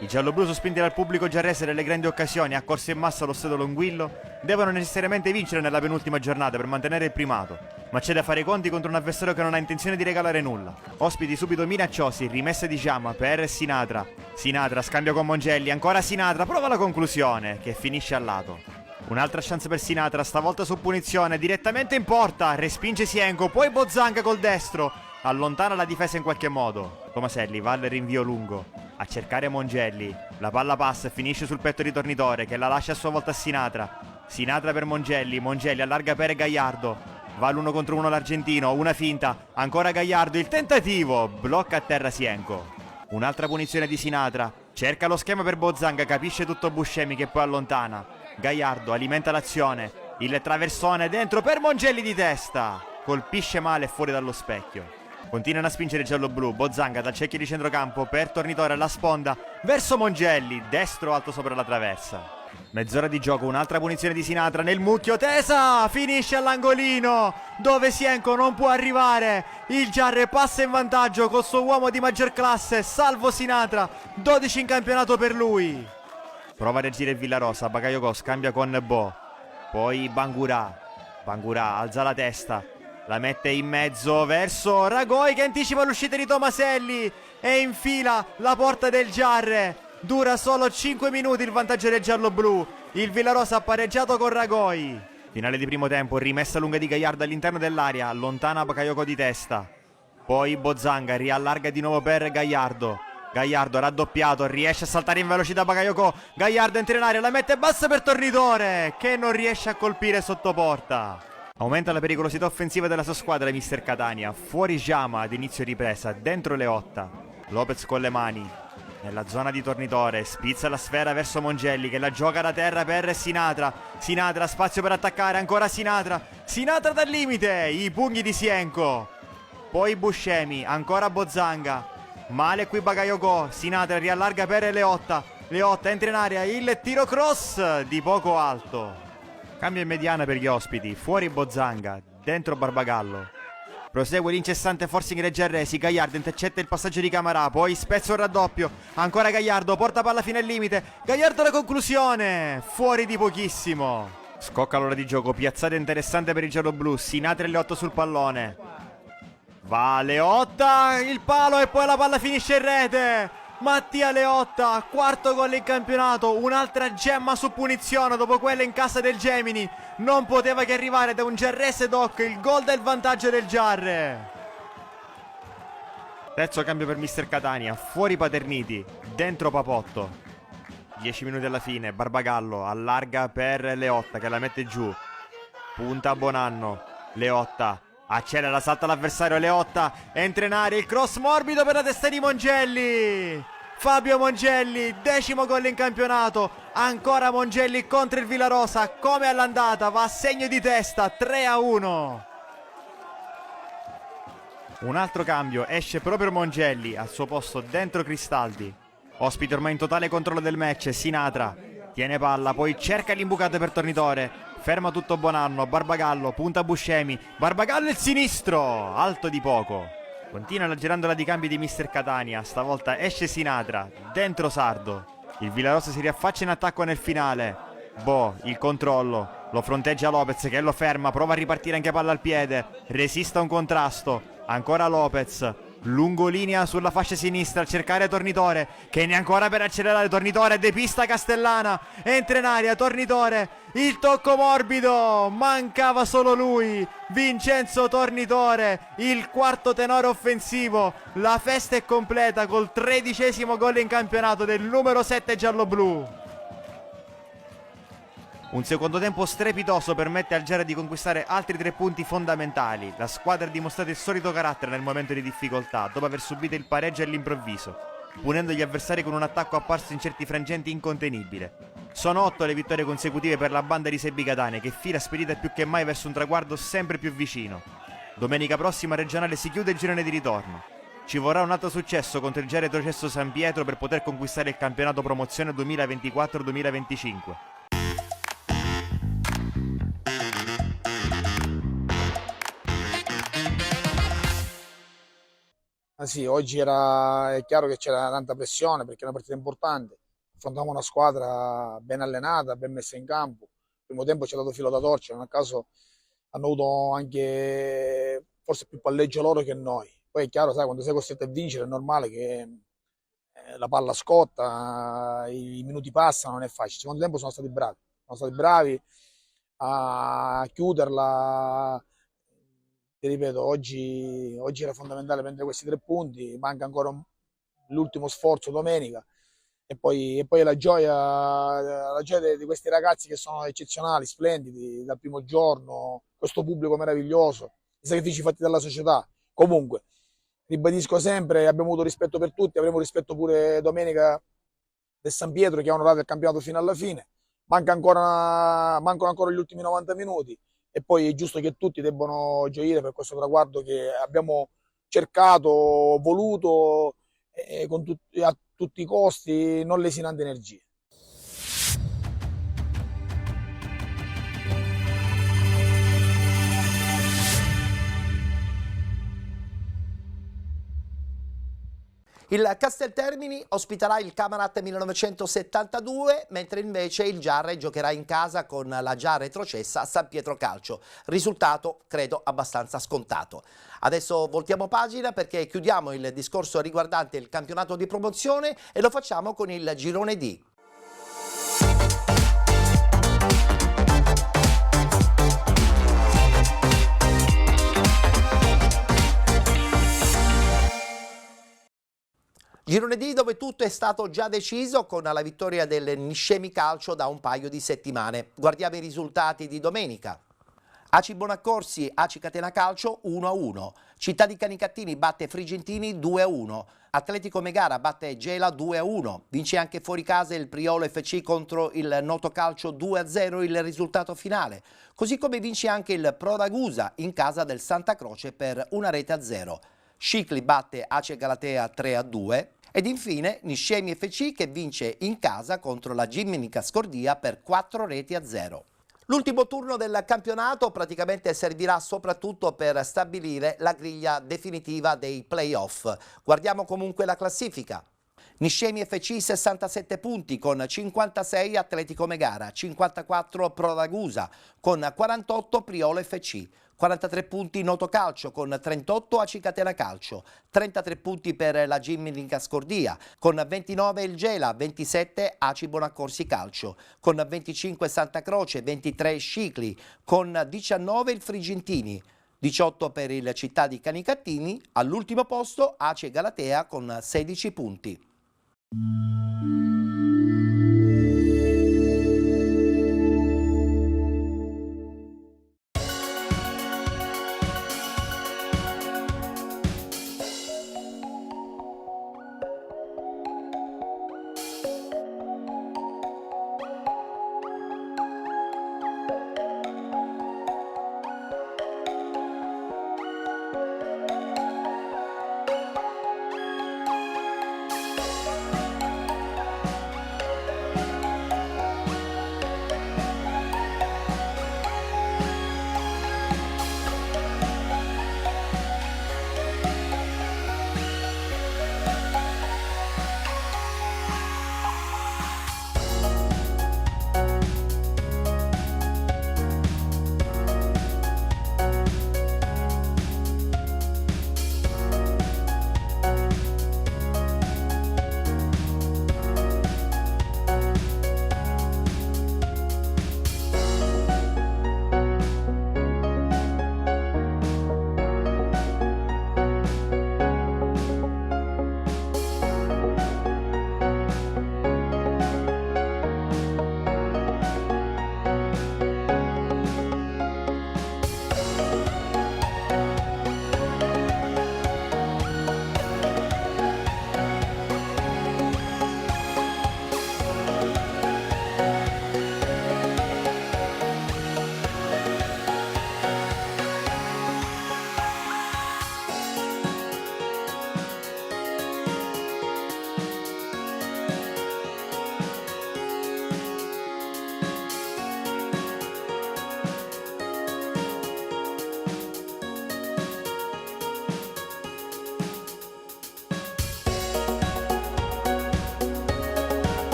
I gialloblu, sospinti dal pubblico giarrese nelle grandi occasioni, accorsi in massa allo stadio Longuillo, devono necessariamente vincere nella penultima giornata per mantenere il primato, ma c'è da fare i conti contro un avversario che non ha intenzione di regalare nulla. Ospiti subito minacciosi, rimessa di Giama per Sinatra. Sinatra, scambio con Mongelli, ancora Sinatra, prova la conclusione, che finisce a lato. Un'altra chance per Sinatra, stavolta su punizione, direttamente in porta, respinge Sienko, poi Bozzanga col destro, allontana la difesa in qualche modo. Tomaselli va al rinvio lungo, a cercare Mongelli, la palla passa e finisce sul petto di Tornitore che la lascia a sua volta a Sinatra. Sinatra per Mongelli, Mongelli allarga per Gagliardo, va l'1 contro 1 l'argentino, una finta, ancora Gagliardo, il tentativo, blocca a terra Sienko. Un'altra punizione di Sinatra, cerca lo schema per Bozzanga, capisce tutto Buscemi che poi allontana. Gagliardo alimenta l'azione, il traversone dentro per Mongelli di testa, colpisce male fuori dallo specchio. Continuano a spingere i giallo-blu, Bozzanga dal cerchio di centrocampo per Tornitore alla sponda verso Mongelli, destro alto sopra la traversa. Mezz'ora di gioco, un'altra punizione di Sinatra nel mucchio, tesa, finisce all'angolino dove Sienko non può arrivare. Il Giarre passa in vantaggio col suo uomo di maggior classe, Salvo Sinatra, 12 in campionato per lui. Prova a reagire il Villarosa, Bakayoko scambia con Bo, poi Bangura alza la testa, la mette in mezzo verso Ragoi che anticipa l'uscita di Tomaselli e infila la porta del Giarre. Dura solo 5 minuti il vantaggio del giallo-blu, il Villarosa ha pareggiato con Ragoi. Finale di primo tempo, rimessa lunga di Gagliardo all'interno dell'area, allontana Bakayoko di testa, poi Bozzanga riallarga di nuovo per Gagliardo. Gagliardo raddoppiato, riesce a saltare in velocità Bakayoko, Gagliardo entra in area, la mette bassa per Tornitore che non riesce a colpire sotto porta. Aumenta la pericolosità offensiva della sua squadra mister Catania, fuori Giama ad inizio ripresa, dentro Leotta, Lopez con le mani, nella zona di Tornitore, spizza la sfera verso Mongelli che la gioca da terra per Sinatra, Sinatra spazio per attaccare, ancora Sinatra, Sinatra dal limite, i pugni di Sienco, poi Buscemi, ancora Bozzanga, male qui Bakayoko, Sinatra riallarga per Leotta, Leotta entra in area, il tiro cross di poco alto. Cambio in mediana per gli ospiti, fuori Bozzanga, dentro Barbagallo. Prosegue l'incessante forcing dei Gerresi, Gagliardo intercetta il passaggio di Camarà, poi spezza un raddoppio, ancora Gagliardo, porta palla fino al limite, Gagliardo la conclusione, fuori di pochissimo. Scocca l'ora di gioco, piazzata interessante per il giallo-blu, Sinatra e Leotta sul pallone. Va Leotta, il palo e poi la palla finisce in rete. Mattia Leotta, quarto gol in campionato, un'altra gemma su punizione dopo quella in casa del Gemini. Non poteva che arrivare da un Giarrese Doc, il gol del vantaggio del Giarre. Terzo cambio per mister Catania, fuori Paterniti, dentro Papotto. 10 minuti alla fine, Barbagallo allarga per Leotta che la mette giù. Punta Bonanno, Leotta accelera, salta l'avversario, Leotta entra in area, il cross morbido per la testa di Mongelli. Fabio Mongelli, 10° gol in campionato, ancora Mongelli contro il Villarosa, come all'andata, va a segno di testa, 3-1. Un altro cambio, esce proprio Mongelli, al suo posto dentro Cristaldi. Ospite ormai in totale controllo del match, Sinatra tiene palla, poi cerca l'imbucata per Tornitore, ferma tutto Bonanno, Barbagallo, punta Buscemi, Barbagallo il sinistro, alto di poco. Continua la girandola di cambi di mister Catania, stavolta esce Sinatra, dentro Sardo. Il Villarosa si riaffaccia in attacco nel finale. Il controllo, lo fronteggia Lopez che lo ferma, prova a ripartire anche palla al piede, resiste a un contrasto, ancora Lopez. Lungolinea sulla fascia sinistra a cercare Tornitore che ne ancora per accelerare, Tornitore depista Castellana, entra in aria Tornitore, il tocco morbido, mancava solo lui, Vincenzo Tornitore, il quarto tenore offensivo. La festa è completa col 13° gol in campionato del numero 7 gialloblu. Un secondo tempo strepitoso permette al Gera di conquistare altri 3 punti fondamentali. La squadra ha dimostrato il solito carattere nel momento di difficoltà, dopo aver subito il pareggio all'improvviso, punendo gli avversari con un attacco apparso in certi frangenti incontenibile. Sono 8 le vittorie consecutive per la banda di Sebbi Catania, che fila spedita più che mai verso un traguardo sempre più vicino. Domenica prossima regionale si chiude il girone di ritorno. Ci vorrà un altro successo contro il Gera retrocesso San Pietro per poter conquistare il campionato promozione 2024-2025. Sì, oggi è chiaro che c'era tanta pressione perché è una partita importante. Affrontiamo una squadra ben allenata, ben messa in campo. Il primo tempo ci ha dato filo da torcere, non a caso hanno avuto anche forse più palleggio loro che noi. Poi è chiaro, sai, quando sei costretto a vincere è normale che la palla scotta, i minuti passano, non è facile. Il secondo tempo sono stati bravi a chiuderla. Ti ripeto, oggi era fondamentale prendere questi 3 punti, manca ancora l'ultimo sforzo domenica e poi la gioia di questi ragazzi che sono eccezionali, splendidi dal primo giorno, questo pubblico meraviglioso, i sacrifici fatti dalla società. Comunque, ribadisco sempre, abbiamo avuto rispetto per tutti, avremo rispetto pure domenica del San Pietro che ha onorato il campionato fino alla fine, mancano ancora gli ultimi 90 minuti. E poi è giusto che tutti debbano gioire per questo traguardo che abbiamo cercato, voluto a tutti i costi, non lesinando energie. Il Casteltermini ospiterà il Camarat 1972, mentre invece il Giarre giocherà in casa con la già retrocessa San Pietro Calcio. Risultato, credo, abbastanza scontato. Adesso voltiamo pagina perché chiudiamo il discorso riguardante il campionato di promozione e lo facciamo con il girone D. Girone D dove tutto è stato già deciso con la vittoria del Niscemi Calcio da un paio di settimane. Guardiamo i risultati di domenica. Aci Bonaccorsi, Aci Catena Calcio 1-1. Città di Canicattini batte Frigentini 2-1. Atletico Megara batte Gela 2-1. Vince anche fuori casa il Priolo FC contro il Noto Calcio 2-0 il risultato finale. Così come vince anche il Pro Ragusa in casa del Santa Croce per 1-0. Scicli batte Ace Galatea 3-2. Ed infine Niscemi FC che vince in casa contro la Gimnica Scordia per 4-0. L'ultimo turno del campionato praticamente servirà soprattutto per stabilire la griglia definitiva dei play-off. Guardiamo comunque la classifica. Niscemi FC 67 punti con 56 Atletico Megara, 54 Pro Ragusa con 48 Priolo FC, 43 punti Noto Calcio con 38 Aci Catena Calcio, 33 punti per la Gimnica Scordia, con 29 il Gela, 27 Aci Bonaccorsi Calcio, con 25 Santa Croce, 23 Scicli, con 19 il Frigentini, 18 per il Città di Canicattini, all'ultimo posto Ace Galatea con 16 punti.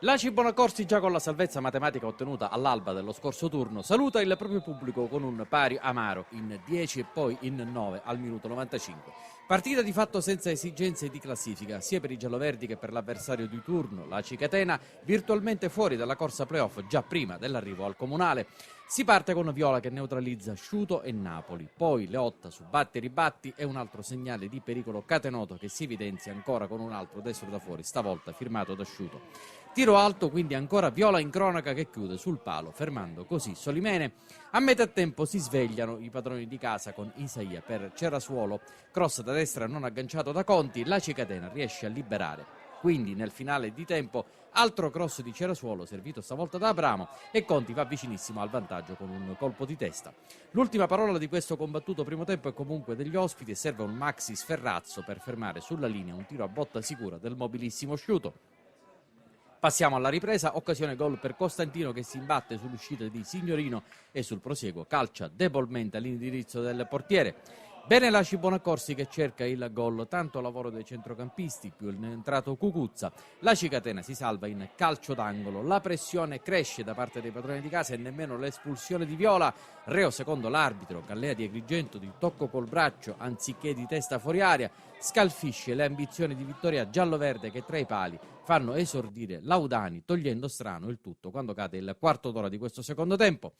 L'Aci Bonaccorsi, già con la salvezza matematica ottenuta all'alba dello scorso turno, saluta il proprio pubblico con un pari amaro in 10 e poi in 9 al minuto 95. Partita di fatto senza esigenze di classifica, sia per i gialloverdi che per l'avversario di turno, la Catena, virtualmente fuori dalla corsa playoff già prima dell'arrivo al Comunale. Si parte con Viola che neutralizza Sciuto e Napoli, poi Leotta su batti e ribatti e un altro segnale di pericolo Catenoto che si evidenzia ancora con un altro destro da fuori, stavolta firmato da Sciuto. Tiro alto, quindi ancora Viola in cronaca che chiude sul palo, fermando così Solimene. A metà tempo si svegliano i padroni di casa con Isaia per Cerasuolo, cross da destra non agganciato da Conti, la Catena riesce a liberare. Quindi nel finale di tempo altro cross di Cerasuolo servito stavolta da Abramo e Conti va vicinissimo al vantaggio con un colpo di testa. L'ultima parola di questo combattuto primo tempo è comunque degli ospiti e serve un maxi sferrazzo per fermare sulla linea un tiro a botta sicura del mobilissimo Sciuto. Passiamo alla ripresa, occasione gol per Costantino che si imbatte sull'uscita di Signorino e sul prosieguo calcia debolmente all'indirizzo del portiere. Bene la Cibonaccorsi che cerca il gol, tanto lavoro dei centrocampisti più il entrato Cucuzza. La Catena si salva in calcio d'angolo, la pressione cresce da parte dei padroni di casa e nemmeno l'espulsione di Viola. Reo secondo l'arbitro, Gallea di Agrigento di tocco col braccio anziché di testa fuori aria, scalfisce le ambizioni di vittoria giallo-verde che tra i pali fanno esordire Laudani togliendo strano il tutto quando cade il quarto d'ora di questo secondo tempo.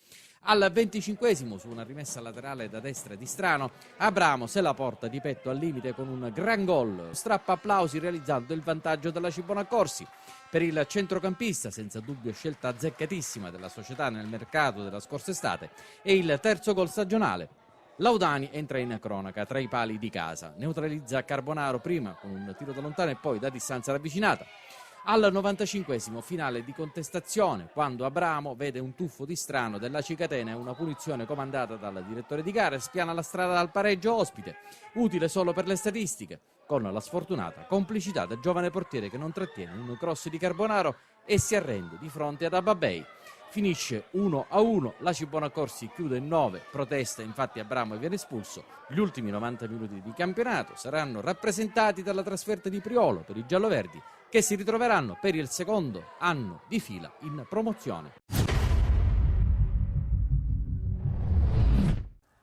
Al 25esimo su una rimessa laterale da destra di Strano, Abramo se la porta di petto al limite con un gran gol, strappa applausi realizzando il vantaggio della Cibonaccorsi. Per il centrocampista, senza dubbio scelta azzeccatissima della società nel mercato della scorsa estate, è il terzo gol stagionale. Laudani entra in cronaca tra i pali di casa, neutralizza Carbonaro prima con un tiro da lontano e poi da distanza ravvicinata. Al 95esimo finale di contestazione, quando Abramo vede un tuffo di Strano della Catena e una punizione comandata dal direttore di gara, spiana la strada dal pareggio ospite, utile solo per le statistiche, con la sfortunata complicità del giovane portiere che non trattiene un cross di Carbonaro e si arrende di fronte ad Abbabei. Finisce 1-1, la Cibonaccorsi chiude in 9, protesta infatti Abramo e viene espulso. Gli ultimi 90 minuti di campionato saranno rappresentati dalla trasferta di Priolo per i gialloverdi che si ritroveranno per il secondo anno di fila in promozione.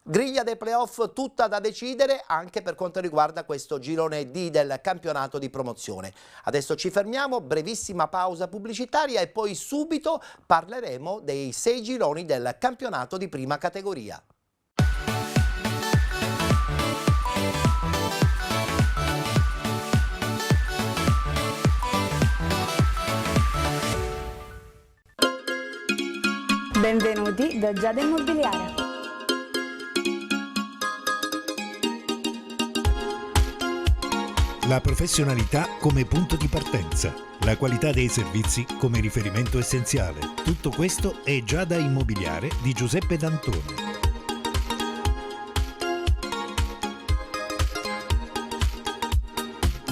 Griglia dei playoff tutta da decidere anche per quanto riguarda questo girone D del campionato di promozione. Adesso ci fermiamo, brevissima pausa pubblicitaria e poi subito parleremo dei 6 gironi del campionato di prima categoria. Benvenuti da Giada Immobiliare. La professionalità come punto di partenza, la qualità dei servizi come riferimento essenziale. Tutto questo è Giada Immobiliare di Giuseppe D'Antoni.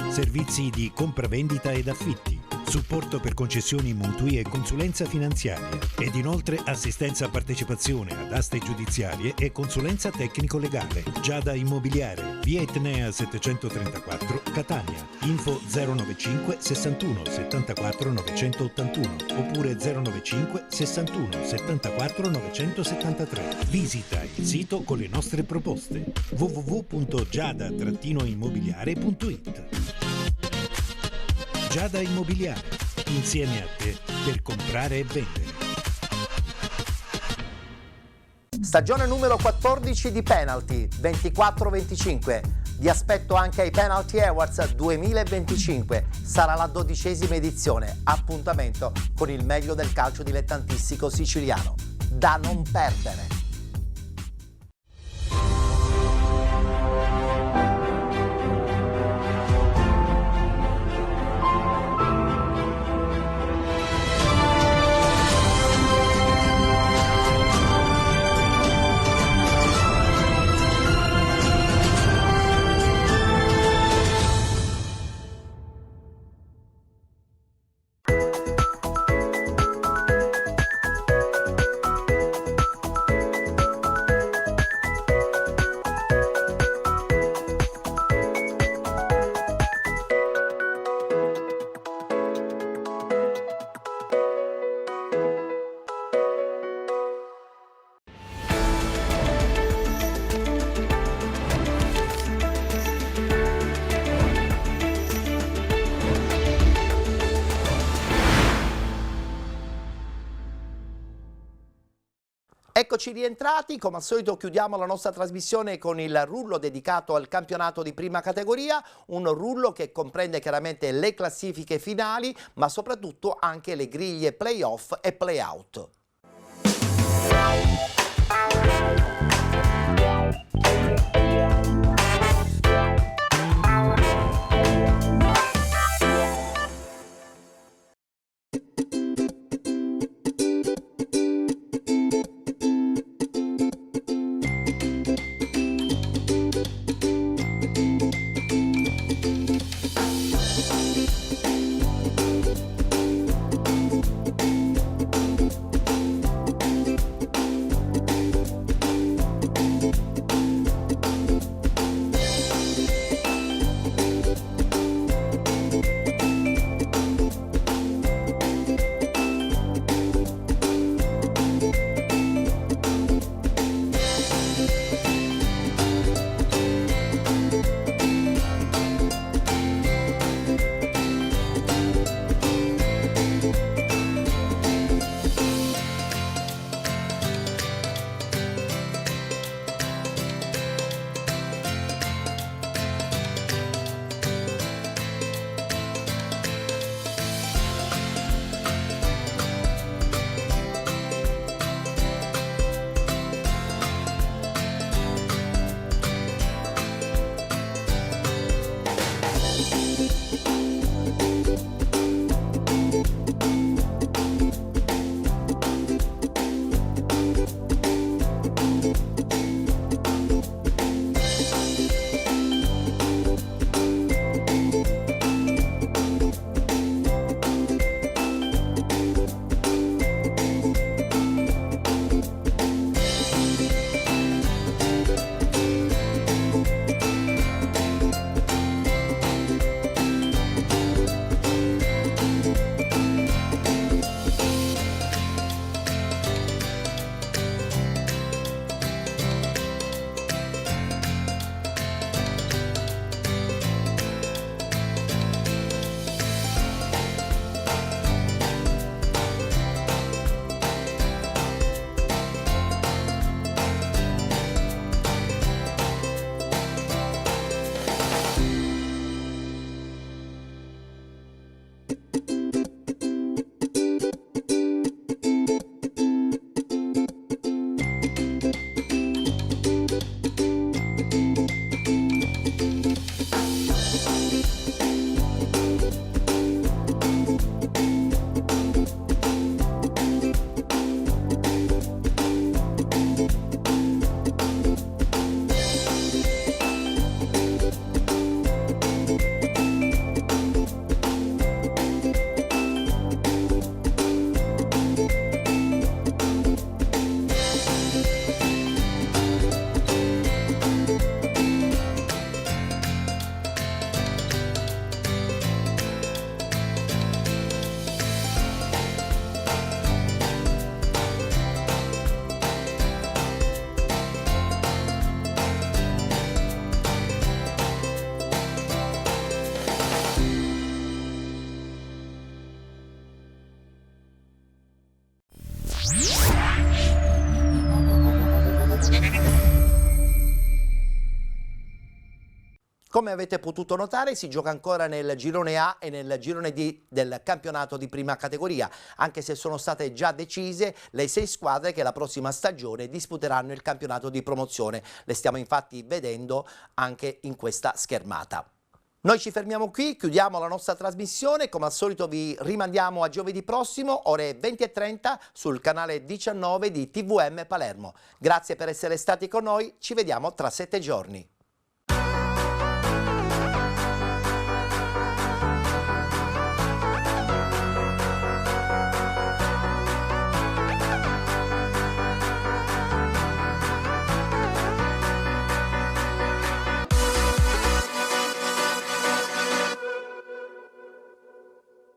Servizi di compravendita ed affitti, supporto per concessioni mutui e consulenza finanziaria ed inoltre assistenza a partecipazione ad aste giudiziarie e consulenza tecnico-legale. Giada Immobiliare, via Etnea 734, Catania. Info 095 61 74 981 oppure 095 61 74 973. Visita il sito con le nostre proposte www.giada-immobiliare.it. Giada Immobiliare, insieme a te per comprare e vendere. Stagione numero 14 di Penalty, 24-25. Vi aspetto anche ai Penalty Awards 2025. Sarà la 12ª edizione. Appuntamento con il meglio del calcio dilettantistico siciliano. Da non perdere. Eccoci rientrati, come al solito chiudiamo la nostra trasmissione con il rullo dedicato al campionato di prima categoria, un rullo che comprende chiaramente le classifiche finali, ma soprattutto anche le griglie play-off e play-out. Come avete potuto notare, si gioca ancora nel girone A e nel girone D del campionato di prima categoria, anche se sono state già decise le 6 squadre che la prossima stagione disputeranno il campionato di promozione. Le stiamo infatti vedendo anche in questa schermata. Noi ci fermiamo qui, chiudiamo la nostra trasmissione, come al solito vi rimandiamo a giovedì prossimo, ore 20:30 sul canale 19 di TVM Palermo. Grazie per essere stati con noi, ci vediamo tra 7 giorni.